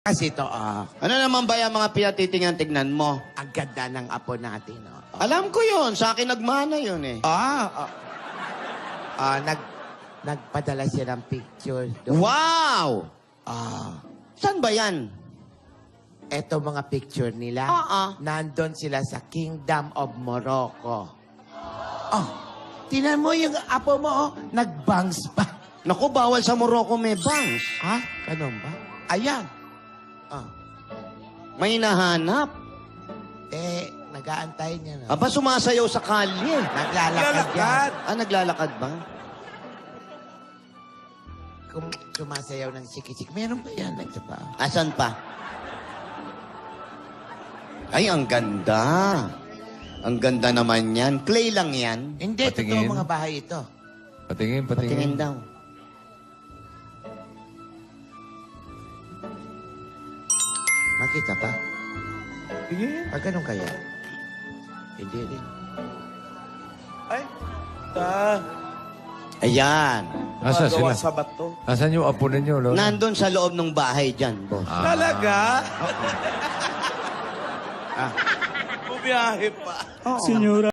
Kasi ito, Ano naman ba yung mga pinatitingnan-tignan mo? ang ganda ng apo natin. Alam ko yun. Sa akin nagmana yun eh. Nagpadala siya ng picture. Doon. Wow! Saan ba yan? Eto mga picture nila. Nandun sila sa Kingdom of Morocco. Tinan mo yung apo mo, nagbangs pa. Naku, bawal sa Morocco may bangs. Ha? Ganun ba? Ayan. May nahanap. Nag-aantay niya na. Aba, sumasayaw sa kalye. Naglalakad yan. Naglalakad ba? Kung sumasayaw ng sikisik, meron ba yan? Asan pa? Ay, ang ganda. Ang ganda naman yan. Clay lang yan. Hindi, Patingin. totoo mga bahay ito. Patingin. Patingin daw. Makita pa? Sige. Ganun kaya? Hindi rin. Ay, Ayan. Nasa magawa sila? sa bato. Nasaan yung apo ninyo, Lola? Nandun sa loob ng bahay dyan, boss. Talaga? Bumiyahe pa. Senyora.